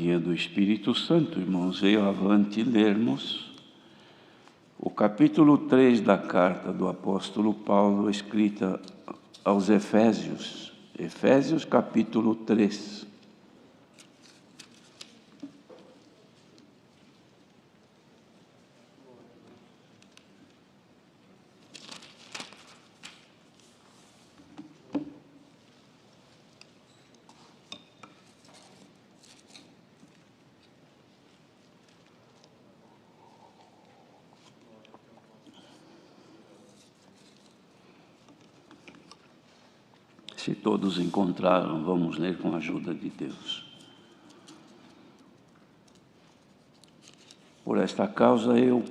guia do Espírito Santo, irmãos, veio avante lermos o capítulo 3 da carta do apóstolo Paulo, escrita aos Efésios. Efésios, capítulo 3. Se todos encontraram, vamos ler com a ajuda de Deus. Por esta causa eu,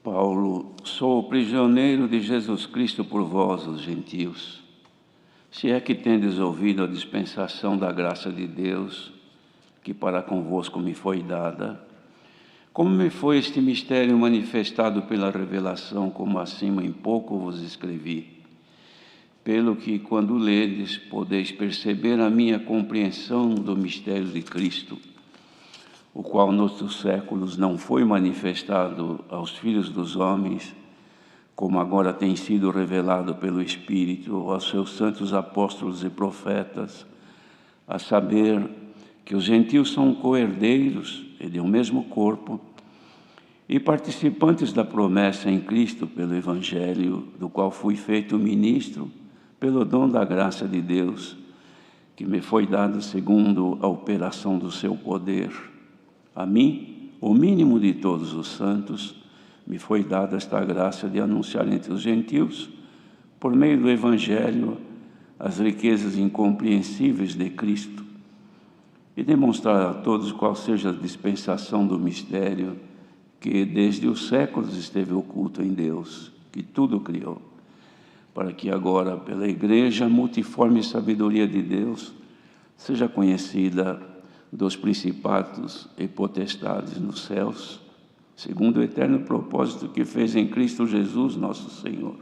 Paulo, sou o prisioneiro de Jesus Cristo por vós, os gentios. Se é que tendes ouvido a dispensação da graça de Deus, que para convosco me foi dada, como me foi este mistério manifestado pela revelação, como acima em pouco vos escrevi, pelo que, quando ledes, podeis perceber a minha compreensão do mistério de Cristo, o qual noutros séculos não foi manifestado aos filhos dos homens, como agora tem sido revelado pelo Espírito aos seus santos apóstolos e profetas, a saber que os gentios são co-herdeiros e de um mesmo corpo, e participantes da promessa em Cristo pelo Evangelho, do qual fui feito ministro, pelo dom da graça de Deus, que me foi dado segundo a operação do seu poder. A mim, o mínimo de todos os santos, me foi dada esta graça de anunciar entre os gentios, por meio do Evangelho, as riquezas incompreensíveis de Cristo, e demonstrar a todos qual seja a dispensação do mistério que desde os séculos esteve oculto em Deus, que tudo criou, para que agora, pela Igreja, a multiforme sabedoria de Deus seja conhecida dos principados e potestades nos céus, segundo o eterno propósito que fez em Cristo Jesus, nosso Senhor,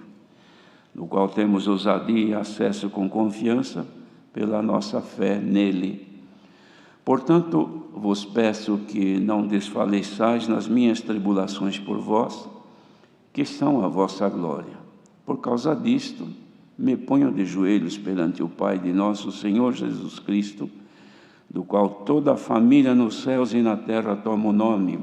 no qual temos ousadia e acesso com confiança pela nossa fé nele. Portanto, vos peço que não desfaleçais nas minhas tribulações por vós, que são a vossa glória. Por causa disto, me ponho de joelhos perante o Pai de nosso Senhor Jesus Cristo, do qual toda a família nos céus e na terra toma o nome,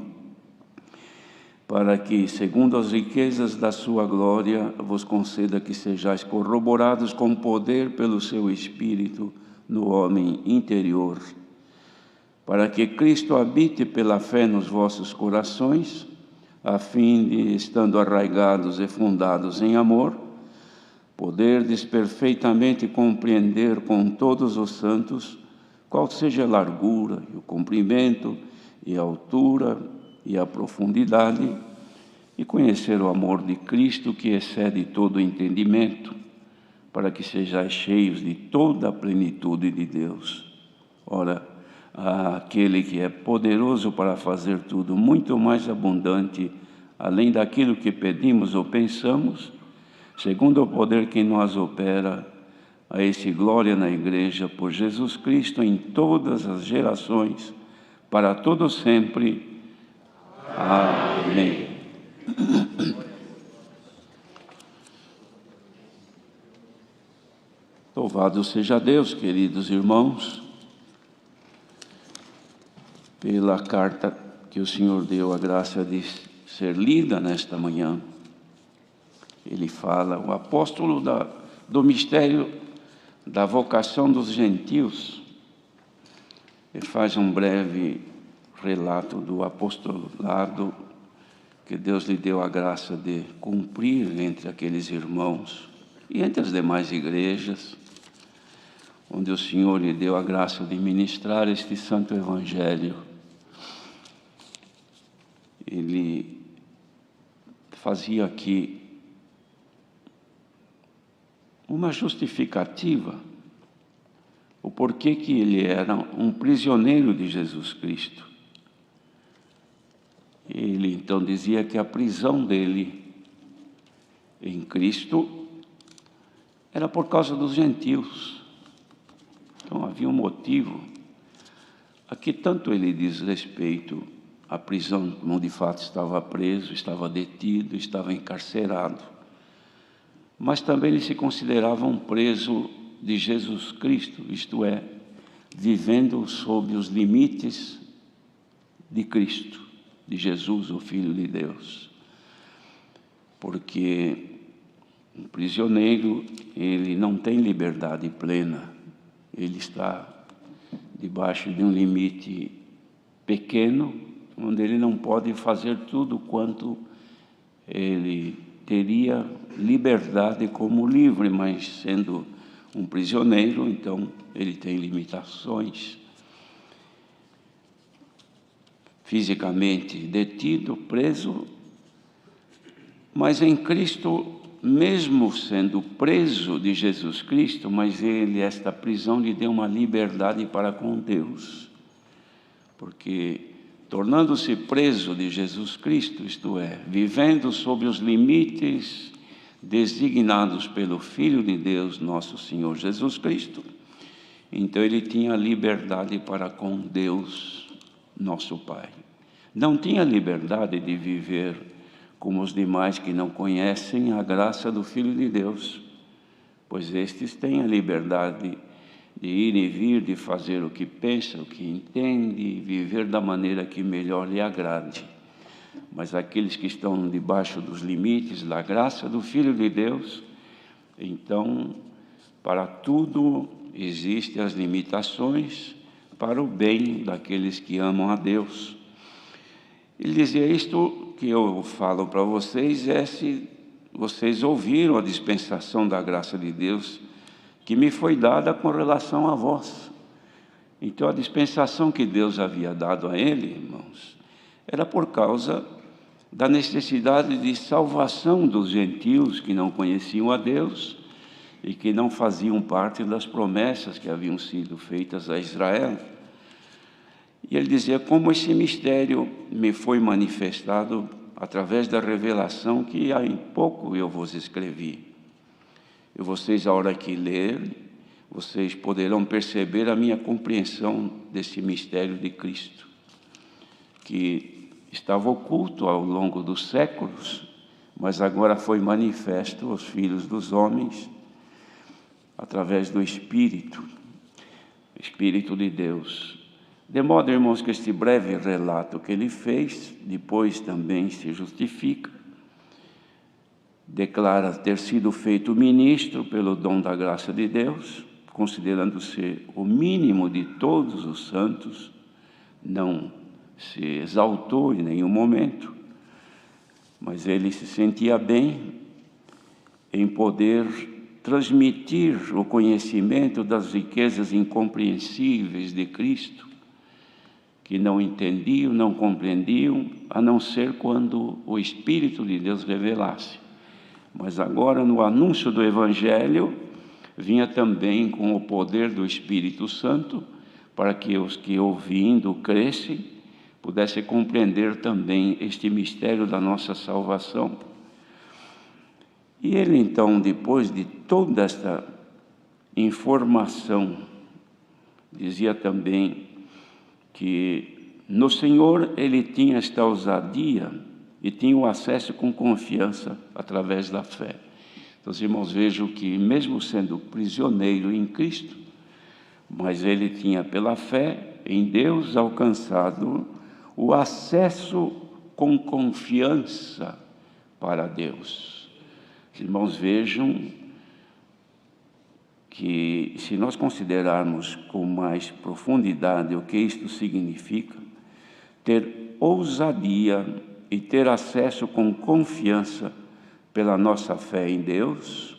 para que, segundo as riquezas da sua glória, vos conceda que sejais corroborados com poder pelo seu Espírito no homem interior, para que Cristo habite pela fé nos vossos corações, a fim de, estando arraigados e fundados em amor, poderdes perfeitamente compreender com todos os santos qual seja a largura, e o comprimento, e a altura, e a profundidade, e conhecer o amor de Cristo que excede todo o entendimento, para que sejais cheios de toda a plenitude de Deus. Ora, aquele que é poderoso para fazer tudo muito mais abundante, além daquilo que pedimos ou pensamos, segundo o poder que em nós opera, a esse glória na Igreja, por Jesus Cristo, em todas as gerações, para todos sempre. Amém. Louvado seja Deus, queridos irmãos, pela carta que o Senhor deu a graça de ser lida nesta manhã. Ele fala, o apóstolo do mistério da vocação dos gentios, e faz um breve relato do apostolado que Deus lhe deu a graça de cumprir entre aqueles irmãos e entre as demais igrejas, onde o Senhor lhe deu a graça de ministrar este santo Evangelho. Ele fazia aqui uma justificativa, o porquê que ele era um prisioneiro de Jesus Cristo. Ele então dizia que a prisão dele em Cristo era por causa dos gentios. Então havia um motivo. Aqui tanto ele diz respeito à prisão, onde de fato estava preso, estava detido, estava encarcerado, mas também ele se considerava um preso de Jesus Cristo, isto é, vivendo sob os limites de Cristo, de Jesus, o Filho de Deus. Porque um prisioneiro, ele não tem liberdade plena, ele está debaixo de um limite pequeno, onde ele não pode fazer tudo quanto ele teria liberdade como livre, mas sendo um prisioneiro, então ele tem limitações. Fisicamente detido, preso, mas em Cristo, mesmo sendo preso de Jesus Cristo, mas esta prisão lhe deu uma liberdade para com Deus, porque tornando-se preso de Jesus Cristo, isto é, vivendo sob os limites designados pelo Filho de Deus, nosso Senhor Jesus Cristo, então ele tinha liberdade para com Deus, nosso Pai. Não tinha liberdade de viver como os demais que não conhecem a graça do Filho de Deus, pois estes têm a liberdade de ir e vir, de fazer o que pensa, o que entende, viver da maneira que melhor lhe agrade. Mas aqueles que estão debaixo dos limites da graça do Filho de Deus, então, para tudo existem as limitações para o bem daqueles que amam a Deus. Ele dizia: isto que eu falo para vocês é se vocês ouviram a dispensação da graça de Deus que me foi dada com relação a vós. Então, a dispensação que Deus havia dado a ele, irmãos, era por causa da necessidade de salvação dos gentios que não conheciam a Deus e que não faziam parte das promessas que haviam sido feitas a Israel. E ele dizia: como esse mistério me foi manifestado através da revelação que há em pouco eu vos escrevi. E vocês, a hora que lerem, vocês poderão perceber a minha compreensão desse mistério de Cristo, que estava oculto ao longo dos séculos, mas agora foi manifesto aos filhos dos homens, através do Espírito de Deus. De modo, irmãos, que este breve relato que ele fez, depois também se justifica, declara ter sido feito ministro pelo dom da graça de Deus, considerando-se o mínimo de todos os santos, não se exaltou em nenhum momento, mas ele se sentia bem em poder transmitir o conhecimento das riquezas incompreensíveis de Cristo, que não entendiam, não compreendiam, a não ser quando o Espírito de Deus revelasse. Mas agora, no anúncio do Evangelho, vinha também com o poder do Espírito Santo, para que os que ouvindo crescem, pudessem compreender também este mistério da nossa salvação. E ele então, depois de toda esta informação, dizia também que no Senhor ele tinha esta ousadia e tinha o acesso com confiança através da fé. Então, os irmãos, vejam que mesmo sendo prisioneiro em Cristo, mas ele tinha pela fé em Deus alcançado o acesso com confiança para Deus. Os irmãos, vejam que se nós considerarmos com mais profundidade o que isto significa, ter ousadia e ter acesso com confiança pela nossa fé em Deus,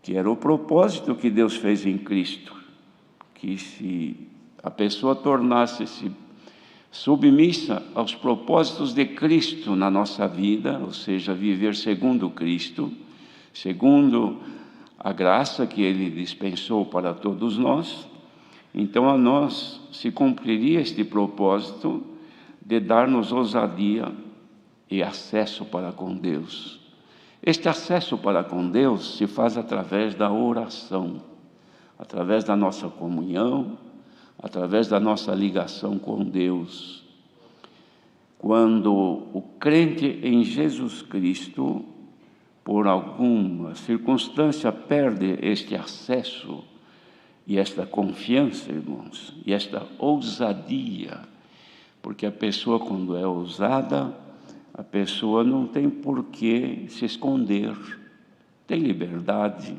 que era o propósito que Deus fez em Cristo, que se a pessoa tornasse-se submissa aos propósitos de Cristo na nossa vida, ou seja, viver segundo Cristo, segundo a graça que Ele dispensou para todos nós, então a nós se cumpriria este propósito de dar-nos ousadia e acesso para com Deus. Este acesso para com Deus se faz através da oração, através da nossa comunhão, através da nossa ligação com Deus. Quando o crente em Jesus Cristo, por alguma circunstância, perde este acesso e esta confiança, irmãos, e esta ousadia, porque a pessoa, quando é ousada, a pessoa não tem por que se esconder, tem liberdade,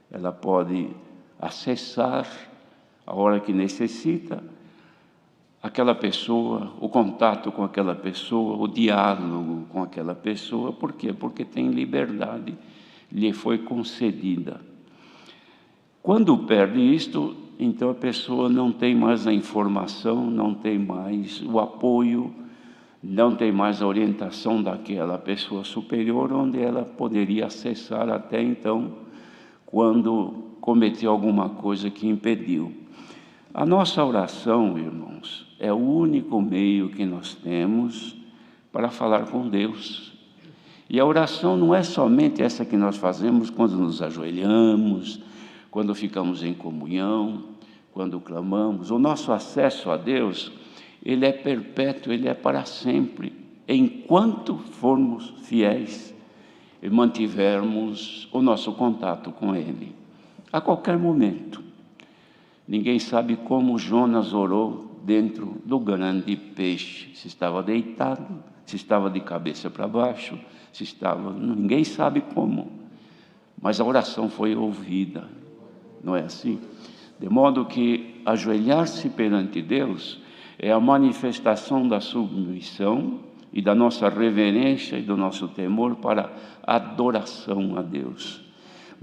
ela pode acessar a hora que necessita aquela pessoa, o contato com aquela pessoa, o diálogo com aquela pessoa. Por quê? Porque tem liberdade, lhe foi concedida. Quando perde isto, então a pessoa não tem mais a informação, não tem mais o apoio, não tem mais a orientação daquela pessoa superior, onde ela poderia acessar até então, quando cometeu alguma coisa que impediu. A nossa oração, irmãos, é o único meio que nós temos para falar com Deus. E a oração não é somente essa que nós fazemos quando nos ajoelhamos, quando ficamos em comunhão, quando clamamos. O nosso acesso a Deus, ele é perpétuo, ele é para sempre, enquanto formos fiéis e mantivermos o nosso contato com Ele, a qualquer momento. Ninguém sabe como Jonas orou dentro do grande peixe, se estava deitado, se estava de cabeça para baixo, ninguém sabe como, mas a oração foi ouvida, não é assim? De modo que ajoelhar-se perante Deus é a manifestação da submissão e da nossa reverência e do nosso temor para a adoração a Deus.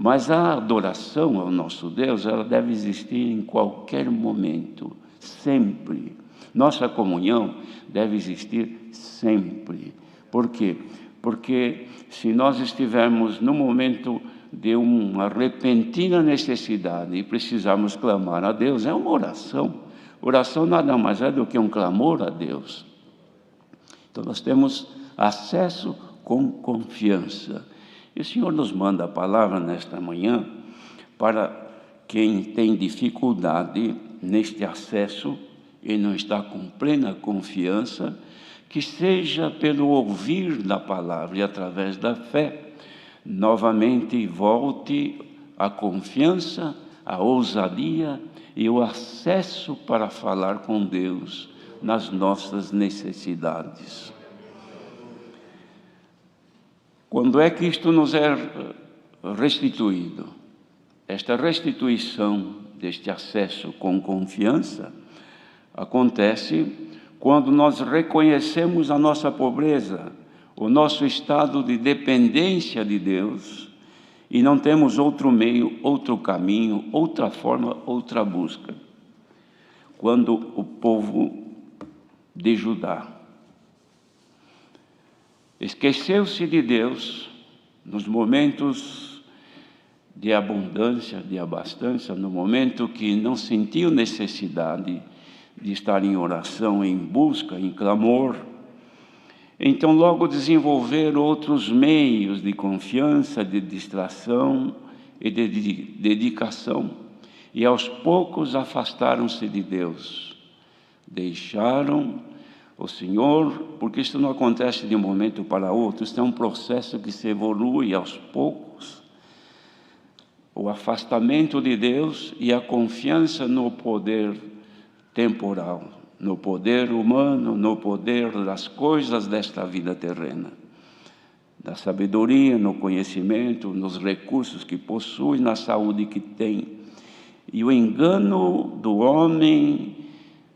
Mas a adoração ao nosso Deus, ela deve existir em qualquer momento, sempre. Nossa comunhão deve existir sempre. Por quê? Porque se nós estivermos no momento de uma repentina necessidade e precisarmos clamar a Deus, é uma oração. Oração nada mais é do que um clamor a Deus. Então nós temos acesso com confiança. E o Senhor nos manda a palavra nesta manhã para quem tem dificuldade neste acesso e não está com plena confiança, que seja pelo ouvir da palavra e através da fé, novamente volte a confiança, a ousadia e o acesso para falar com Deus nas nossas necessidades. Quando é que isto nos é restituído? Esta restituição deste acesso com confiança acontece quando nós reconhecemos a nossa pobreza, o nosso estado de dependência de Deus, e não temos outro meio, outro caminho, outra forma, outra busca. Quando o povo de Judá esqueceu-se de Deus nos momentos de abundância, de abastança, no momento que não sentiu necessidade de estar em oração, em busca, em clamor, então logo desenvolver outros meios de confiança, de distração e de dedicação. E aos poucos afastaram-se de Deus, deixaram o Senhor, porque isso não acontece de um momento para outro, isso é um processo que se evolui aos poucos. O afastamento de Deus e a confiança no poder temporal, no poder humano, no poder das coisas desta vida terrena, da sabedoria, no conhecimento, nos recursos que possui, na saúde que tem. E o engano do homem,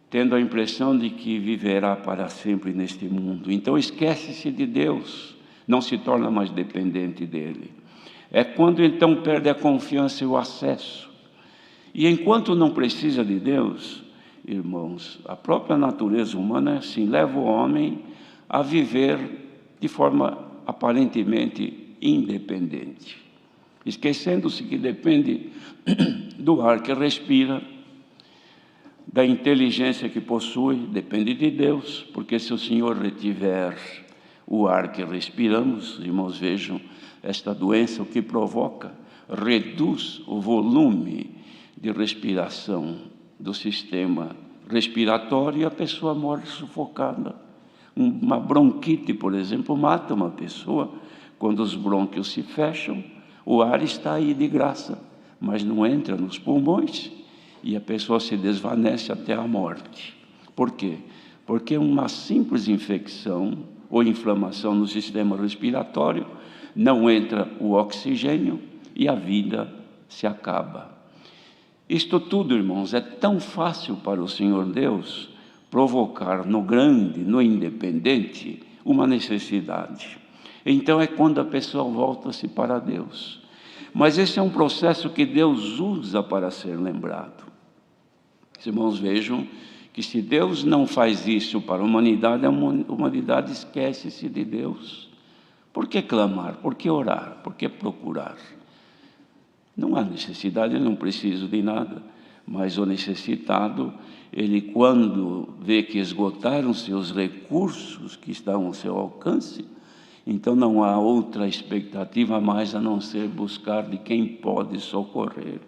tendo a impressão de que viverá para sempre neste mundo. Então esquece-se de Deus, não se torna mais dependente dele. É quando então perde a confiança e o acesso. E enquanto não precisa de Deus, irmãos, a própria natureza humana assim leva o homem a viver de forma aparentemente independente, esquecendo-se que depende do ar que respira, da inteligência que possui, depende de Deus, porque se o Senhor retiver o ar que respiramos, irmãos, vejam, esta doença o que provoca, reduz o volume de respiração do sistema respiratório e a pessoa morre sufocada. Uma bronquite, por exemplo, mata uma pessoa. Quando os brônquios se fecham, o ar está aí de graça, mas não entra nos pulmões e a pessoa se desvanece até a morte. Por quê? Porque uma simples infecção ou inflamação no sistema respiratório, não entra o oxigênio e a vida se acaba. Isto tudo, irmãos, é tão fácil para o Senhor Deus provocar no grande, no independente, uma necessidade. Então é quando a pessoa volta-se para Deus. Mas esse é um processo que Deus usa para ser lembrado. Os irmãos vejam que se Deus não faz isso para a humanidade esquece-se de Deus. Por que clamar? Por que orar? Por que procurar? Não há necessidade, eu não preciso de nada, mas o necessitado, ele quando vê que esgotaram-se os recursos que estão ao seu alcance, então não há outra expectativa mais a não ser buscar de quem pode socorrer.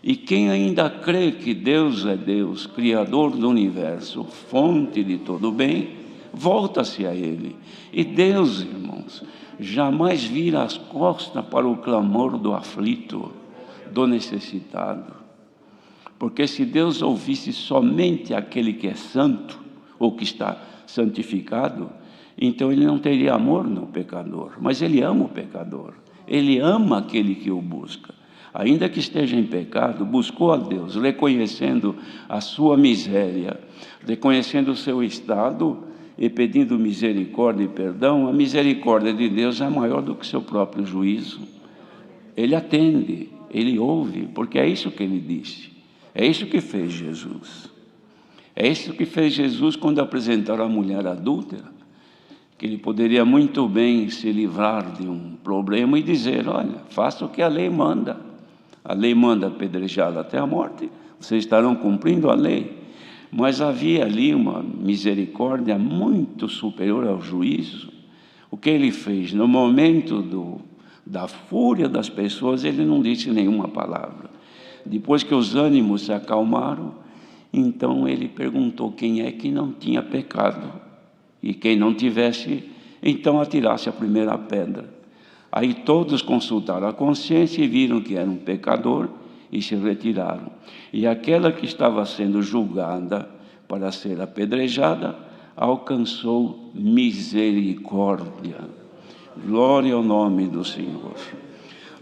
E quem ainda crê que Deus é Deus, Criador do universo, fonte de todo bem, volta-se a Ele. E Deus, irmãos, jamais vira as costas para o clamor do aflito, do necessitado. Porque se Deus ouvisse somente aquele que é santo, ou que está santificado, então Ele não teria amor no pecador. Mas Ele ama o pecador, Ele ama aquele que o busca. Ainda que esteja em pecado, buscou a Deus, reconhecendo a sua miséria, reconhecendo o seu estado e pedindo misericórdia e perdão. A misericórdia de Deus é maior do que seu próprio juízo. Ele atende, Ele ouve, porque é isso que Ele disse. É isso que fez Jesus. É isso que fez Jesus quando apresentaram a mulher adúltera, que Ele poderia muito bem se livrar de um problema e dizer: olha, faça o que a lei manda. A lei manda apedrejá-la até a morte, vocês estarão cumprindo a lei. Mas havia ali uma misericórdia muito superior ao juízo. O que Ele fez? No momento da fúria das pessoas, Ele não disse nenhuma palavra. Depois que os ânimos se acalmaram, então Ele perguntou quem é que não tinha pecado. E quem não tivesse, então atirasse a primeira pedra. Aí todos consultaram a consciência e viram que era um pecador e se retiraram. E aquela que estava sendo julgada para ser apedrejada, alcançou misericórdia. Glória ao nome do Senhor.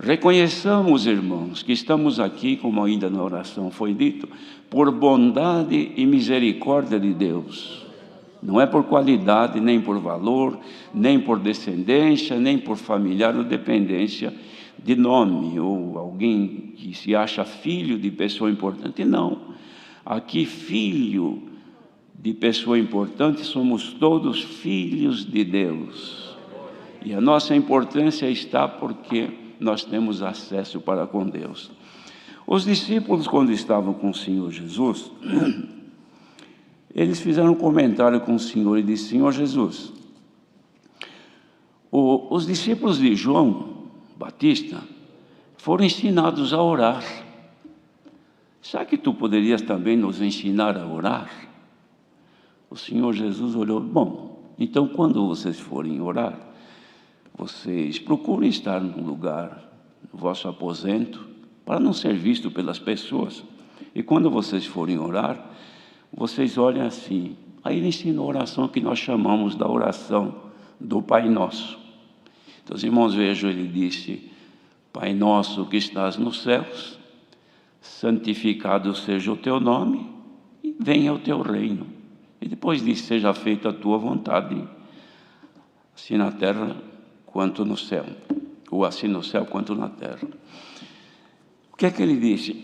Reconheçamos, irmãos, que estamos aqui, como ainda na oração foi dito, por bondade e misericórdia de Deus. Não é por qualidade, nem por valor, nem por descendência, nem por familiar ou dependência de nome, ou alguém que se acha filho de pessoa importante. Não. Aqui, filho de pessoa importante, somos todos filhos de Deus. E a nossa importância está porque nós temos acesso para com Deus. Os discípulos, quando estavam com o Senhor Jesus, eles fizeram um comentário com o Senhor e disse: Senhor Jesus, os discípulos de João Batista foram ensinados a orar. Será que tu poderias também nos ensinar a orar? O Senhor Jesus olhou: bom, então quando vocês forem orar, vocês procurem estar num lugar, no vosso aposento, para não ser visto pelas pessoas. E quando vocês forem orar, vocês olhem assim. Aí ele ensinou a oração que nós chamamos da oração do Pai Nosso. Então, os irmãos, vejam, ele disse: Pai nosso que estás nos céus, santificado seja o teu nome e venha o teu reino. E depois disse: seja feita a tua vontade, assim na terra quanto no céu, ou assim no céu quanto na terra. O que é que ele disse?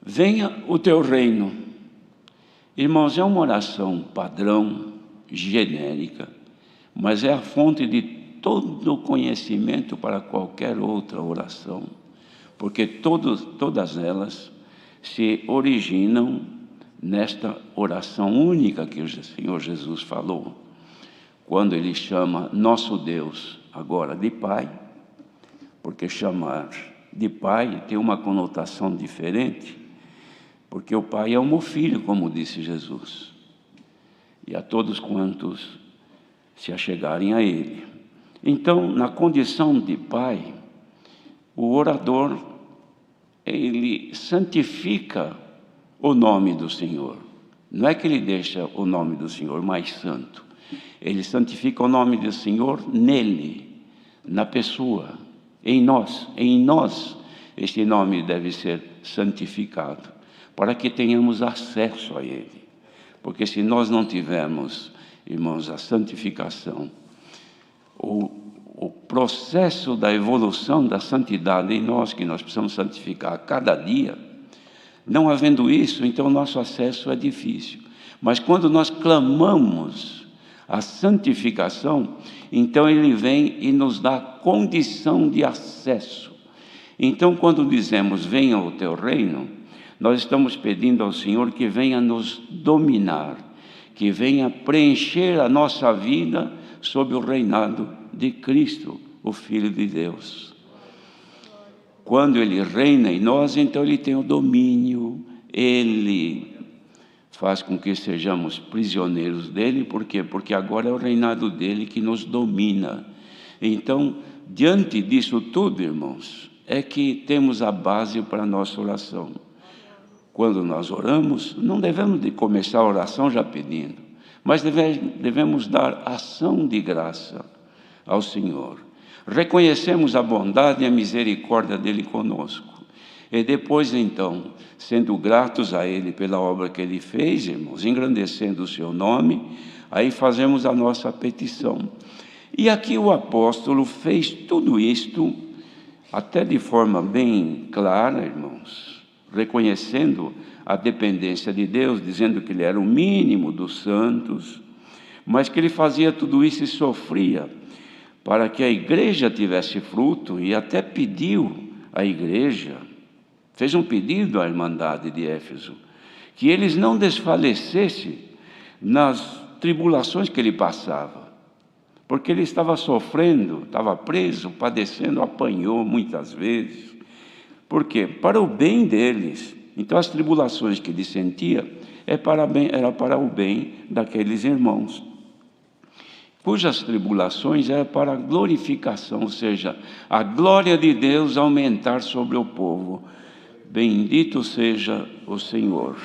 Venha o teu reino. Irmãos, é uma oração padrão, genérica, mas é a fonte de todo o conhecimento para qualquer outra oração, porque todas elas se originam nesta oração única que o Senhor Jesus falou, quando Ele chama nosso Deus agora de Pai, porque chamar de Pai tem uma conotação diferente. porque o Pai ama o Filho, como disse Jesus, e a todos quantos se achegarem a Ele. Então, na condição de Pai, o orador, ele santifica o nome do Senhor. Não é que ele deixa o nome do Senhor mais santo. Ele santifica o nome do Senhor nele, na pessoa, em nós. Em nós, este nome deve ser santificado, para que tenhamos acesso a Ele. Porque se nós não tivermos, irmãos, a santificação, o processo da evolução da santidade em nós, que nós precisamos santificar a cada dia, não havendo isso, então o nosso acesso é difícil. Mas quando nós clamamos a santificação, então Ele vem e nos dá condição de acesso. Então, quando dizemos, venha o teu reino, nós estamos pedindo ao Senhor que venha nos dominar, que venha preencher a nossa vida sob o reinado de Cristo, o Filho de Deus. Quando Ele reina em nós, então Ele tem o domínio, Ele faz com que sejamos prisioneiros dEle. Por quê? Porque agora é o reinado dEle que nos domina. Então, diante disso tudo, irmãos, é que temos a base para a nossa oração. Quando nós oramos, não devemos de começar a oração já pedindo, mas devemos dar ação de graça ao Senhor. Reconhecemos a bondade e a misericórdia dEle conosco. E depois, então, sendo gratos a Ele pela obra que Ele fez, irmãos, engrandecendo o seu nome, aí fazemos a nossa petição. E aqui o apóstolo fez tudo isto, até de forma bem clara, irmãos, reconhecendo a dependência de Deus, dizendo que Ele era o mínimo dos santos, mas que Ele fazia tudo isso e sofria para que a igreja tivesse fruto, e até pediu à igreja, fez um pedido à Irmandade de Éfeso, que eles não desfalecessem nas tribulações que ele passava, porque ele estava sofrendo, estava preso, padecendo, apanhou muitas vezes. Por quê? Para o bem deles. Então as tribulações que ele sentia era para o bem daqueles irmãos, cujas tribulações eram para a glorificação, ou seja, a glória de Deus aumentar sobre o povo. Bendito seja o Senhor.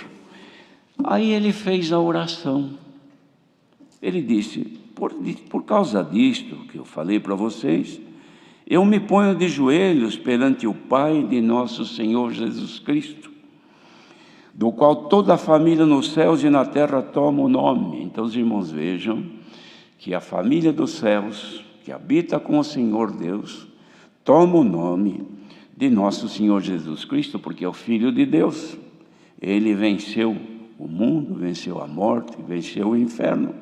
Aí ele fez a oração. Ele disse, por causa disto que eu falei para vocês, eu me ponho de joelhos perante o Pai de nosso Senhor Jesus Cristo, do qual toda a família nos céus e na terra toma o nome. Então os irmãos vejam que a família dos céus, que habita com o Senhor Deus, toma o nome de nosso Senhor Jesus Cristo, porque é o Filho de Deus. Ele venceu o mundo, venceu a morte, venceu o inferno,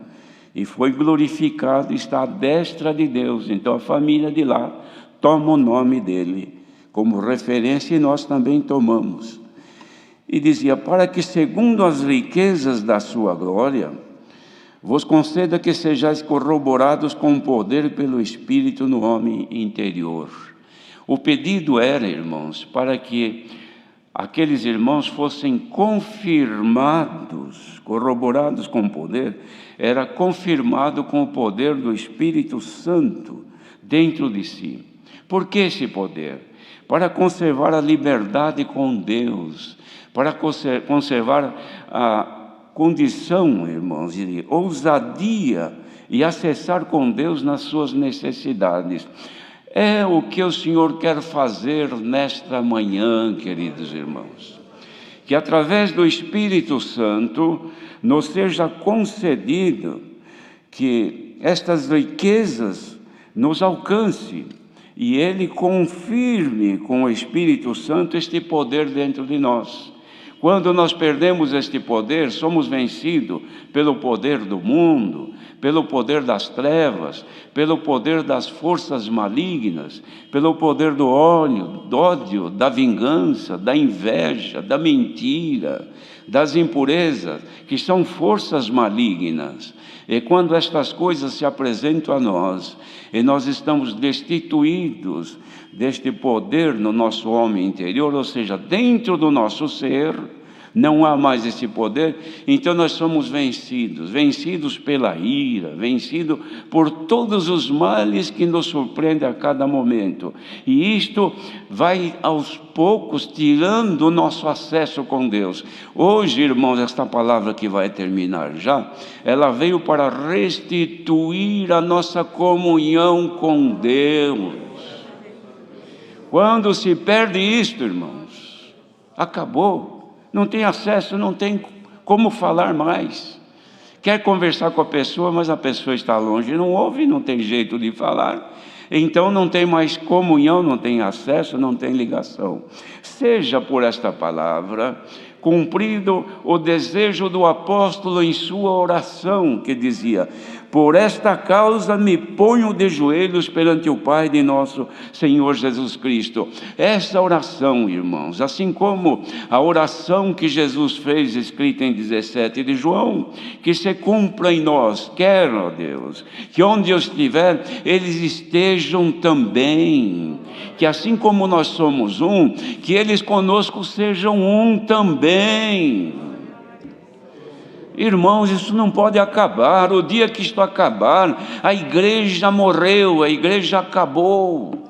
e foi glorificado, está à destra de Deus. Então a família de lá toma o nome dele como referência, e nós também tomamos. E dizia, para que segundo as riquezas da sua glória, vos conceda que sejais corroborados com o poder pelo Espírito no homem interior. O pedido era, irmãos, para que aqueles irmãos fossem confirmados, corroborados com o poder, era confirmado com o poder do Espírito Santo dentro de si. Por que esse poder? Para conservar a liberdade com Deus, para conservar a condição, irmãos, de ousadia e acessar com Deus nas suas necessidades. É o que o Senhor quer fazer nesta manhã, queridos irmãos. Que através do Espírito Santo nos seja concedido que estas riquezas nos alcancem e Ele confirme com o Espírito Santo este poder dentro de nós. Quando nós perdemos este poder, somos vencidos pelo poder do mundo, pelo poder das trevas, pelo poder das forças malignas, pelo poder do ódio, da vingança, da inveja, da mentira, das impurezas, que são forças malignas. E quando estas coisas se apresentam a nós, e nós estamos destituídos deste poder no nosso homem interior, ou seja, dentro do nosso ser, não há mais esse poder, então nós somos vencidos pela ira, vencidos por todos os males que nos surpreendem a cada momento. E isto vai aos poucos tirando o nosso acesso com Deus. Hoje, irmãos, esta palavra que vai terminar já, ela veio para restituir a nossa comunhão com Deus. Quando se perde isto, irmãos, acabou. Não tem acesso, não tem como falar mais. Quer conversar com a pessoa, mas a pessoa está longe, não ouve, não tem jeito de falar. Então não tem mais comunhão, não tem acesso, não tem ligação. Seja por esta palavra cumprido o desejo do apóstolo em sua oração, que dizia: por esta causa me ponho de joelhos perante o Pai de nosso Senhor Jesus Cristo. Essa oração, irmãos, assim como a oração que Jesus fez, escrita em 17 de João, que se cumpra em nós, quer, ó Deus, que onde eu estiver, eles estejam também, que assim como nós somos um, que eles conosco sejam um também. Irmãos, isso não pode acabar. O dia que isto acabar, a igreja morreu, a igreja acabou.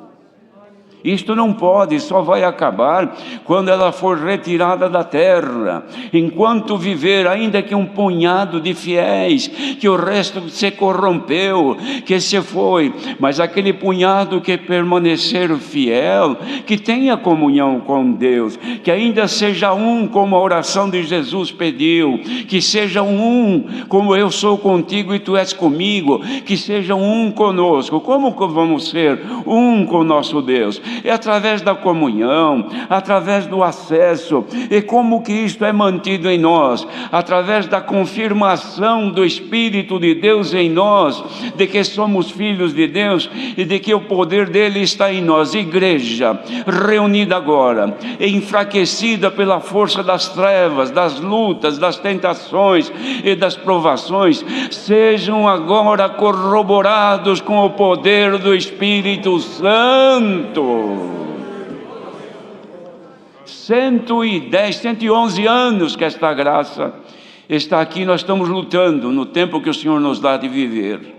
Isto não pode, só vai acabar quando ela for retirada da terra. Enquanto viver, ainda que um punhado de fiéis, que o resto se corrompeu, que se foi, mas aquele punhado que permanecer fiel, que tenha comunhão com Deus, que ainda seja um como a oração de Jesus pediu, que seja um como eu sou contigo e tu és comigo, que seja um conosco. Como vamos ser um com nosso Deus? É através da comunhão, através do acesso. E como que isto é mantido em nós? Através da confirmação do Espírito de Deus em nós, de que somos filhos de Deus e de que o poder dele está em nós. Igreja reunida agora, enfraquecida pela força das trevas, das lutas, das tentações e das provações, sejam agora corroborados com o poder do Espírito Santo. 111 anos que esta graça está aqui, nós estamos lutando no tempo que o Senhor nos dá de viver,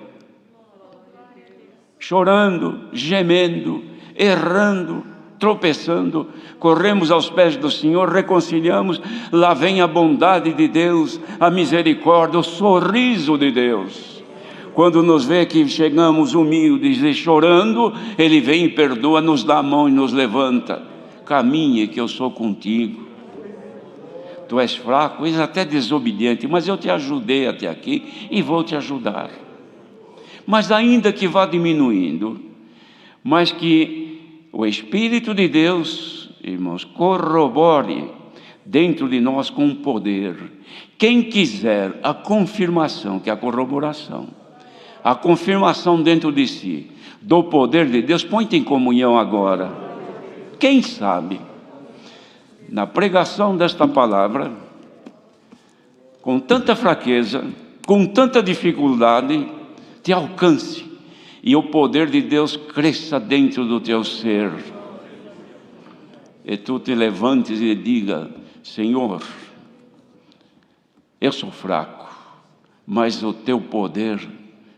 chorando, gemendo, errando, tropeçando, corremos aos pés do Senhor, reconciliamos, lá vem a bondade de Deus, a misericórdia, o sorriso de Deus. Quando nos vê que chegamos humildes e chorando, Ele vem e perdoa, nos dá a mão e nos levanta. Caminhe que eu sou contigo. Tu és fraco, és até desobediente, mas eu te ajudei até aqui e vou te ajudar. Mas ainda que vá diminuindo, mas que o Espírito de Deus, irmãos, corrobore dentro de nós com poder. Quem quiser a confirmação, que é a corroboração, a confirmação dentro de si do poder de Deus, põe-te em comunhão agora. Quem sabe, na pregação desta palavra, com tanta fraqueza, com tanta dificuldade, te alcance e o poder de Deus cresça dentro do teu ser. E tu te levantes e diga: Senhor, eu sou fraco, mas o teu poder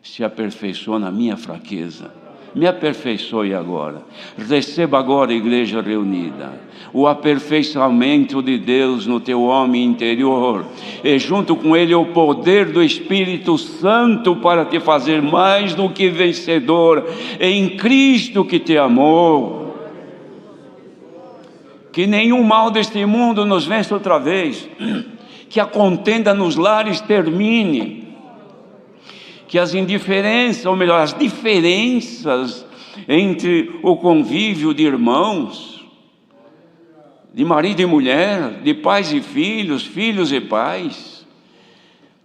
se aperfeiçoa na minha fraqueza. Me aperfeiçoe agora. Receba agora, igreja reunida, o aperfeiçoamento de Deus no teu homem interior, e junto com ele o poder do Espírito Santo para te fazer mais do que vencedor em Cristo que te amou. Que nenhum mal deste mundo nos vença outra vez, que a contenda nos lares termine, que as indiferenças, ou melhor, as diferenças entre o convívio de irmãos, de marido e mulher, de pais e filhos, filhos e pais,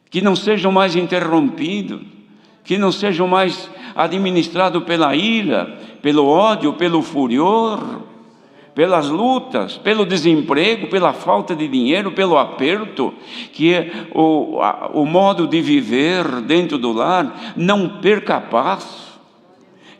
que não sejam mais interrompidos, que não sejam mais administrados pela ira, pelo ódio, pelo furor, pelas lutas, pelo desemprego, pela falta de dinheiro, pelo aperto, que é o modo de viver dentro do lar. Não perca a paz,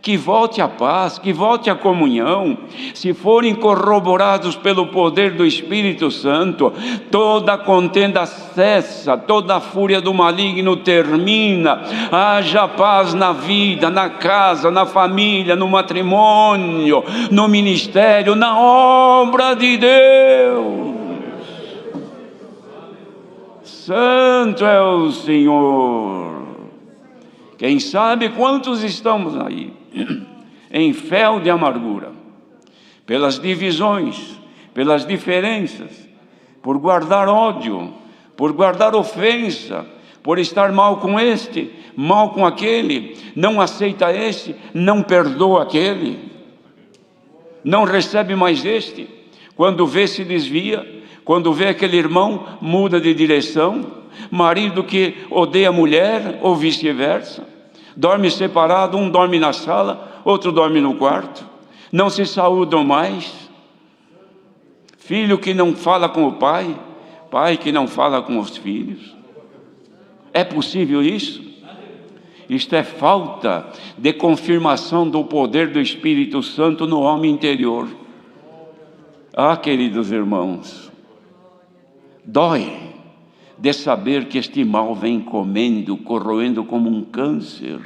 que volte a paz, que volte a comunhão. Se forem corroborados pelo poder do Espírito Santo, toda contenda cessa, toda a fúria do maligno termina, haja paz na vida, na casa, na família, no matrimônio, no ministério, na obra de Deus. Santo é o Senhor. Quem sabe quantos estamos aí em fel de amargura, pelas divisões, pelas diferenças, por guardar ódio, por guardar ofensa, por estar mal com este, mal com aquele, não aceita este, não perdoa aquele, não recebe mais este, quando vê se desvia, quando vê aquele irmão muda de direção, marido que odeia a mulher ou vice-versa, dorme separado, um dorme na sala, outro dorme no quarto, não se saúdam mais, filho que não fala com o pai, pai que não fala com os filhos. É possível isso? Isto é falta de confirmação do poder do Espírito Santo no homem interior. Ah, queridos irmãos, dói de saber que este mal vem comendo, corroendo como um câncer.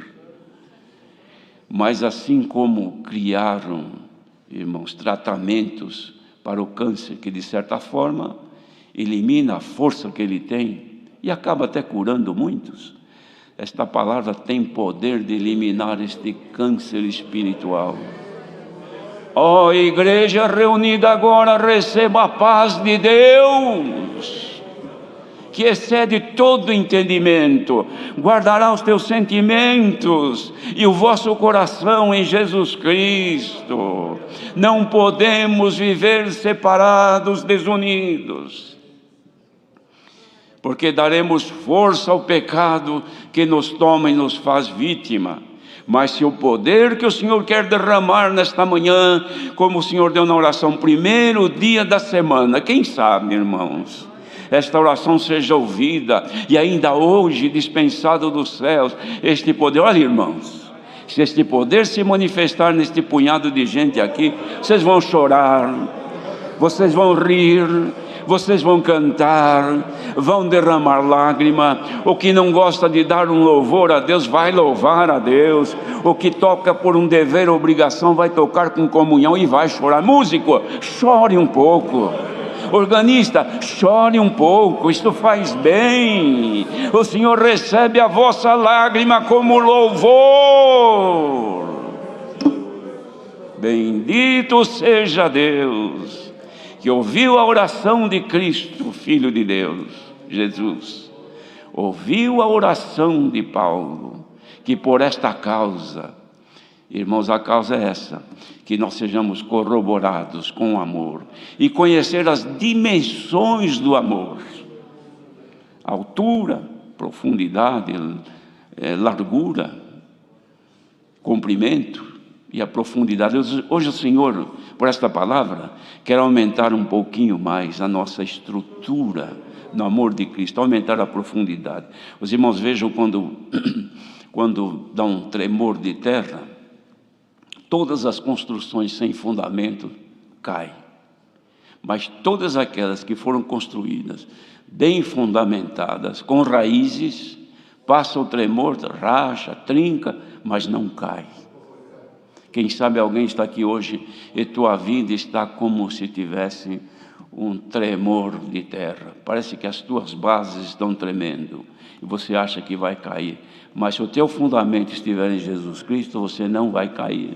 Mas assim como criaram, irmãos, tratamentos para o câncer, que de certa forma elimina a força que ele tem e acaba até curando muitos, esta palavra tem poder de eliminar este câncer espiritual. Ó igreja reunida agora, receba a paz de Deus, que excede todo entendimento, guardará os teus sentimentos e o vosso coração em Jesus Cristo. Não podemos viver separados, desunidos, porque daremos força ao pecado que nos toma e nos faz vítima. Mas se o poder que o Senhor quer derramar nesta manhã, como o Senhor deu na oração, primeiro dia da semana, quem sabe, irmãos, esta oração seja ouvida e ainda hoje dispensado dos céus este poder. Olha, irmãos, se este poder se manifestar neste punhado de gente aqui, vocês vão chorar, vocês vão rir, vocês vão cantar, vão derramar lágrima. O que não gosta de dar um louvor a Deus, vai louvar a Deus. O que toca por um dever ou obrigação, vai tocar com comunhão e vai chorar. Músico, chore um pouco. Organista, chore um pouco, isto faz bem. O Senhor recebe a vossa lágrima como louvor. Bendito seja Deus, que ouviu a oração de Cristo, Filho de Deus, Jesus. Ouviu a oração de Paulo, que por esta causa, irmãos, a causa é essa, que nós sejamos corroborados com o amor e conhecer as dimensões do amor, altura, profundidade, largura, comprimento e a profundidade. Hoje o Senhor, por esta palavra, quer aumentar um pouquinho mais a nossa estrutura no amor de Cristo, aumentar a profundidade. Os irmãos vejam quando dá um tremor de terra, todas as construções sem fundamento caem, mas todas aquelas que foram construídas, bem fundamentadas, com raízes, passa o tremor, racha, trinca, mas não cai. Quem sabe alguém está aqui hoje e tua vida está como se tivesse um tremor de terra, parece que as tuas bases estão tremendo e você acha que vai cair, mas se o teu fundamento estiver em Jesus Cristo, você não vai cair.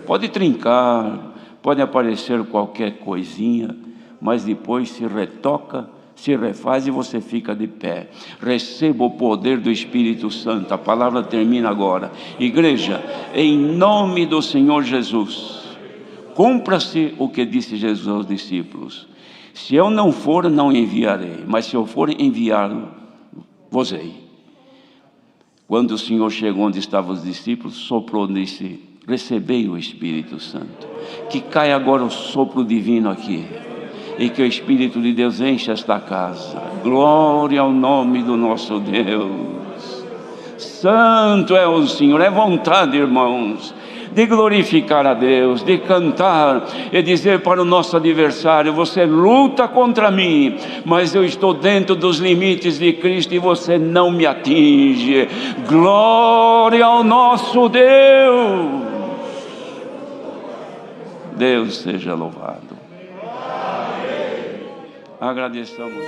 Pode trincar, pode aparecer qualquer coisinha, mas depois se retoca, se refaz e você fica de pé. Receba o poder do Espírito Santo. A palavra termina agora. Igreja, em nome do Senhor Jesus, cumpra-se o que disse Jesus aos discípulos: se eu não for, não enviarei, mas se eu for, enviar-vos-ei. Quando o Senhor chegou onde estavam os discípulos, soprou e disse: recebei o Espírito Santo. Que caia agora o sopro divino aqui, e que o Espírito de Deus encha esta casa. Glória ao nome do nosso Deus. Santo é o Senhor. É vontade, irmãos, de glorificar a Deus, de cantar e dizer para o nosso adversário: você luta contra mim, mas eu estou dentro dos limites de Cristo e você não me atinge. Glória ao nosso Deus. Deus seja louvado. Agradeçamos.